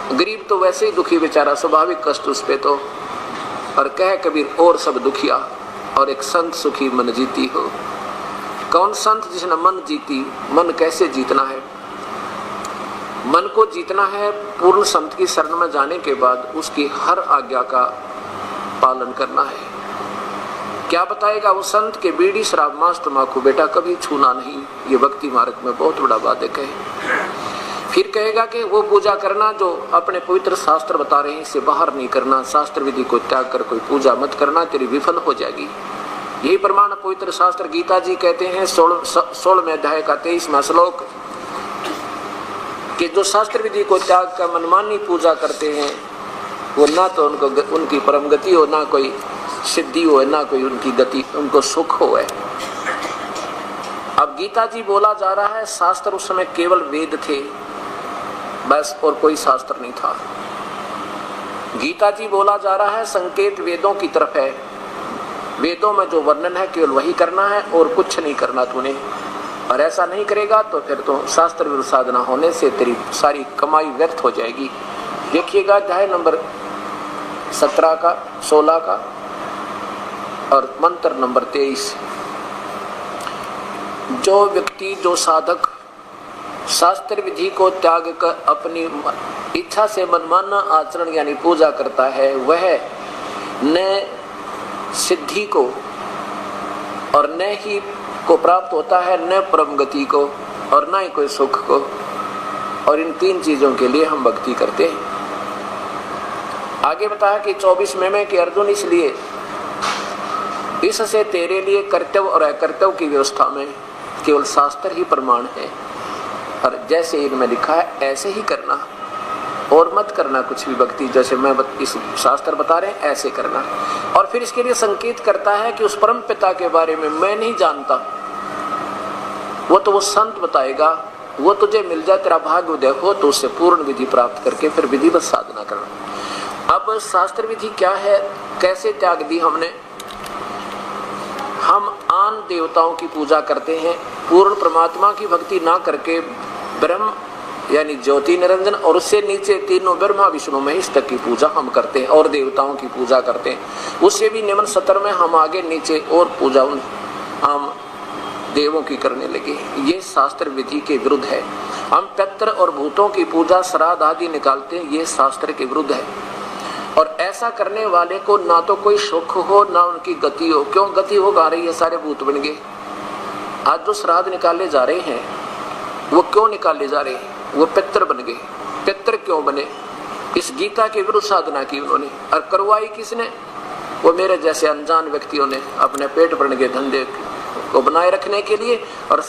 गरीब तो वैसे ही दुखी बेचारा, स्वाभाविक कष्ट उस पे तो। और कह कबीर और सब दुखिया और एक संत सुखी मन जीती हो। कौन संत जिसने मन जीती? मन कैसे जीतना है? मन को जीतना है पूर्ण संत की शरण में जाने के बाद उसकी हर आज्ञा का पालन करना है। क्या बताएगा वो संत के? बीड़ी शराब मांस तंबाकू बेटा कभी छूना नहीं, ये भक्ति मार्ग में बहुत बड़ा बाधक है। फिर कहेगा कि वो पूजा करना जो अपने पवित्र शास्त्र बता रहे हैं इससे बाहर नहीं करना, शास्त्र विधि को त्याग कर कोई पूजा मत करना, तेरी विफल हो जाएगी। यही प्रमाण पवित्र शास्त्र गीता जी कहते हैं 16वें अध्याय का 23वां श्लोक कि जो शास्त्र विधि को त्याग कर मनमानी पूजा करते हैं वो ना तो उनकी परम गति हो, ना कोई सिद्धि हो, ना कोई उनकी गति, उनको सुख हो। अब गीता जी बोला जा रहा है, शास्त्र उस समय केवल वेद थे बस, और कोई शास्त्र नहीं था। गीता जी बोला जा रहा है संकेत वेदों की तरफ है, वेदों में जो वर्णन है केवल वही करना है और कुछ नहीं करना तूने। और ऐसा नहीं करेगा तो फिर तो शास्त्र विरुद्ध साधना होने से तेरी सारी कमाई व्यर्थ हो जाएगी। देखिएगा अध्याय नंबर 17 का 16 का और मंत्र नंबर 23। जो व्यक्ति, जो साधक शास्त्र विधि को त्याग कर अपनी इच्छा से मनमाना आचरण यानी पूजा करता है, वह न सिद्धि को और न ही को प्राप्त होता है, न परम गति को और न ही कोई सुख को। और इन तीन चीजों के लिए हम भक्ति करते हैं। आगे बताया कि 24वें में कि अर्जुन इसलिए इससे तेरे लिए कर्तव्य और अकर्तव्य की व्यवस्था में केवल शास्त्र ही प्रमाण है, और जैसे इनमें लिखा है ऐसे ही करना और मत करना कुछ भी भक्ति, जैसे मैं इस शास्त्र बता रहे हैं ऐसे करना। और फिर इसके लिए संकेत करता है कि उस परम पिता के बारे में मैं नहीं जानता, वो तो वो संत बताएगा, वो तुझे मिल जाए, तेरा भाग्य उदय हो तो उससे पूर्ण विधि प्राप्त करके फिर विधिवत साधना करना। अब शास्त्र विधि क्या है, कैसे त्याग दी हमने? हम आन देवताओं की पूजा करते हैं, पूर्ण परमात्मा की भक्ति ना करके ब्रह्म यानी ज्योति निरंजन और उससे नीचे तीनों ब्रह्मा विष्णु महेश तक की पूजा हम करते हैं और देवताओं की पूजा करते हैं। उससे भी निम्न स्तर में हम आगे नीचे और पूजा उन हम देवों की करने लगे। ये शास्त्र विधि के विरुद्ध है। हम पितर और भूतों की पूजा श्राद्ध आदि निकालते हैं, ये शास्त्र के विरुद्ध है। और ऐसा करने वाले को ना तो कोई सुख हो ना उनकी गति हो। क्यों गति हो गा रही है? सारे भूत बन गए। आज जो श्राद्ध निकाले जा रहे हैं वो क्यों निकाले जा रहे हैं? वो पितर बन गए। पितर क्यों बने? इस गीता के विरुद्ध साधना की उन्होंने। और करवाई किसने? वो मेरे जैसे अनजान व्यक्तियों ने अपने पेट भरने के धंधे को बनाए रखने के लिए और